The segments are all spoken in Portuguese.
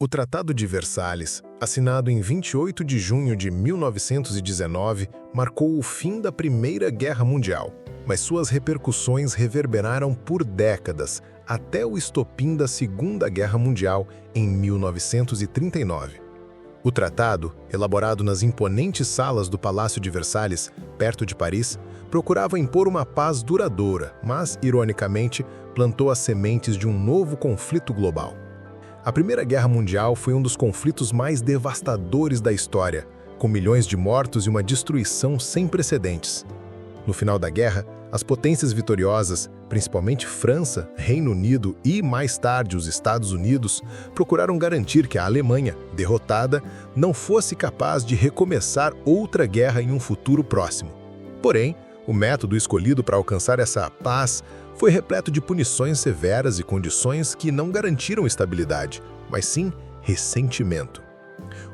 O Tratado de Versalhes, assinado em 28 de junho de 1919, marcou o fim da Primeira Guerra Mundial, mas suas repercussões reverberaram por décadas, até o estopim da Segunda Guerra Mundial em 1939. O tratado, elaborado nas imponentes salas do Palácio de Versalhes, perto de Paris, procurava impor uma paz duradoura, mas, ironicamente, plantou as sementes de um novo conflito global. A Primeira Guerra Mundial foi um dos conflitos mais devastadores da história, com milhões de mortos e uma destruição sem precedentes. No final da guerra, as potências vitoriosas, principalmente França, Reino Unido e, mais tarde, os Estados Unidos, procuraram garantir que a Alemanha, derrotada, não fosse capaz de recomeçar outra guerra em um futuro próximo. Porém, o método escolhido para alcançar essa paz foi repleto de punições severas e condições que não garantiram estabilidade, mas sim ressentimento.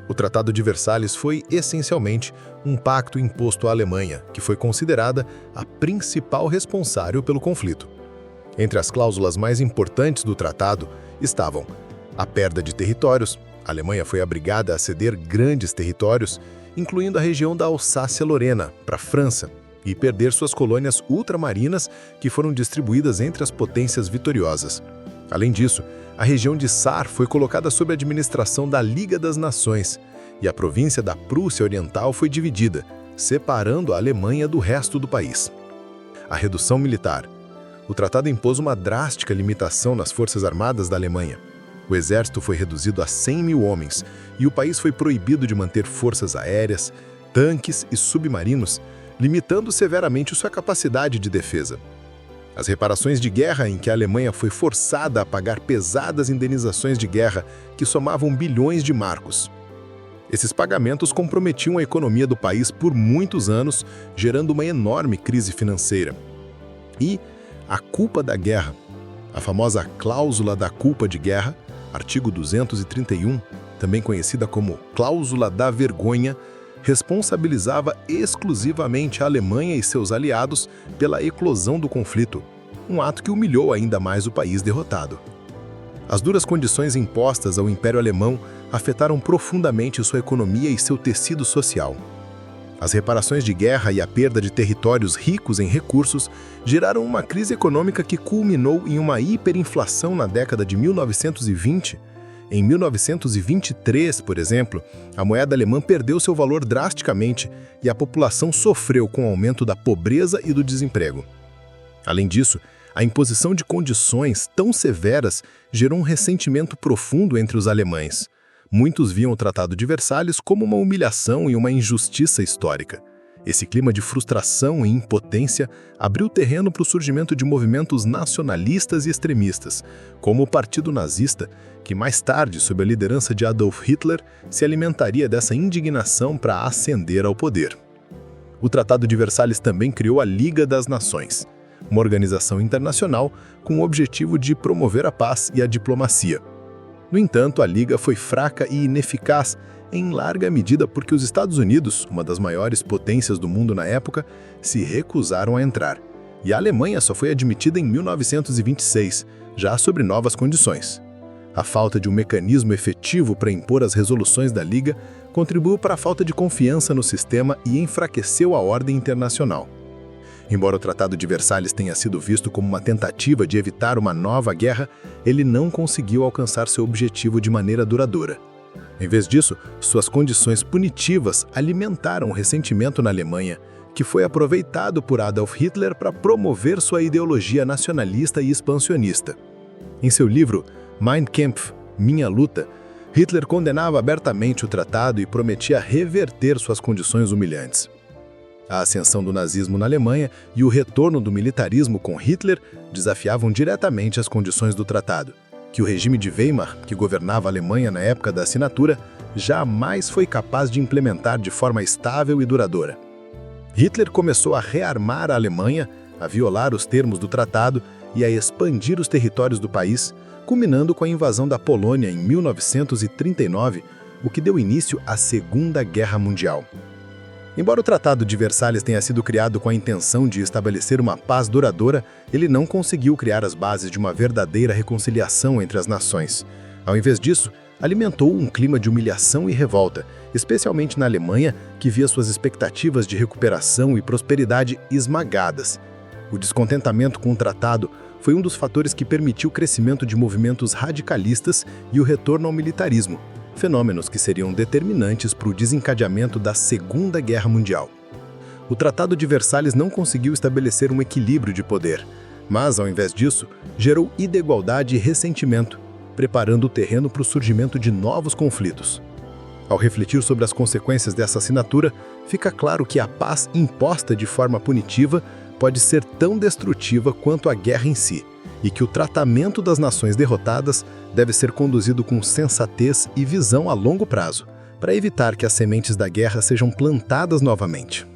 O Tratado de Versalhes foi, essencialmente, um pacto imposto à Alemanha, que foi considerada a principal responsável pelo conflito. Entre as cláusulas mais importantes do tratado estavam a perda de territórios. A Alemanha foi obrigada a ceder grandes territórios, incluindo a região da Alsácia-Lorena, para a França, e perder suas colônias ultramarinas que foram distribuídas entre as potências vitoriosas. Além disso, a região de Saar foi colocada sob a administração da Liga das Nações, e a província da Prússia Oriental foi dividida, separando a Alemanha do resto do país. A redução militar. O tratado impôs uma drástica limitação nas forças armadas da Alemanha. O exército foi reduzido a 100 mil homens, e o país foi proibido de manter forças aéreas, tanques e submarinos, limitando severamente sua capacidade de defesa. As reparações de guerra, em que a Alemanha foi forçada a pagar pesadas indenizações de guerra que somavam bilhões de marcos. Esses pagamentos comprometiam a economia do país por muitos anos, gerando uma enorme crise financeira. E a culpa da guerra, a famosa cláusula da culpa de guerra, artigo 231, também conhecida como cláusula da vergonha, responsabilizava exclusivamente a Alemanha e seus aliados pela eclosão do conflito, um ato que humilhou ainda mais o país derrotado. As duras condições impostas ao Império Alemão afetaram profundamente sua economia e seu tecido social. As reparações de guerra e a perda de territórios ricos em recursos geraram uma crise econômica que culminou em uma hiperinflação na década de 1920. Em 1923, por exemplo, a moeda alemã perdeu seu valor drasticamente e a população sofreu com o aumento da pobreza e do desemprego. Além disso, a imposição de condições tão severas gerou um ressentimento profundo entre os alemães. Muitos viam o Tratado de Versalhes como uma humilhação e uma injustiça histórica. Esse clima de frustração e impotência abriu terreno para o surgimento de movimentos nacionalistas e extremistas, como o Partido Nazista, que mais tarde, sob a liderança de Adolf Hitler, se alimentaria dessa indignação para ascender ao poder. O Tratado de Versalhes também criou a Liga das Nações, uma organização internacional com o objetivo de promover a paz e a diplomacia. No entanto, a Liga foi fraca e ineficaz, em larga medida porque os Estados Unidos, uma das maiores potências do mundo na época, se recusaram a entrar, e a Alemanha só foi admitida em 1926, já sob novas condições. A falta de um mecanismo efetivo para impor as resoluções da Liga contribuiu para a falta de confiança no sistema e enfraqueceu a ordem internacional. Embora o Tratado de Versalhes tenha sido visto como uma tentativa de evitar uma nova guerra, ele não conseguiu alcançar seu objetivo de maneira duradoura. Em vez disso, suas condições punitivas alimentaram o ressentimento na Alemanha, que foi aproveitado por Adolf Hitler para promover sua ideologia nacionalista e expansionista. Em seu livro Mein Kampf, Minha Luta, Hitler condenava abertamente o tratado e prometia reverter suas condições humilhantes. A ascensão do nazismo na Alemanha e o retorno do militarismo com Hitler desafiavam diretamente as condições do tratado, que o regime de Weimar, que governava a Alemanha na época da assinatura, jamais foi capaz de implementar de forma estável e duradoura. Hitler começou a rearmar a Alemanha, a violar os termos do tratado e a expandir os territórios do país, culminando com a invasão da Polônia em 1939, o que deu início à Segunda Guerra Mundial. Embora o Tratado de Versalhes tenha sido criado com a intenção de estabelecer uma paz duradoura, ele não conseguiu criar as bases de uma verdadeira reconciliação entre as nações. Ao invés disso, alimentou um clima de humilhação e revolta, especialmente na Alemanha, que via suas expectativas de recuperação e prosperidade esmagadas. O descontentamento com o tratado foi um dos fatores que permitiu o crescimento de movimentos radicalistas e o retorno ao militarismo, fenômenos que seriam determinantes para o desencadeamento da Segunda Guerra Mundial. O Tratado de Versalhes não conseguiu estabelecer um equilíbrio de poder, mas, ao invés disso, gerou desigualdade e ressentimento, preparando o terreno para o surgimento de novos conflitos. Ao refletir sobre as consequências dessa assinatura, fica claro que a paz imposta de forma punitiva pode ser tão destrutiva quanto a guerra em si, e que o tratamento das nações derrotadas deve ser conduzido com sensatez e visão a longo prazo, para evitar que as sementes da guerra sejam plantadas novamente.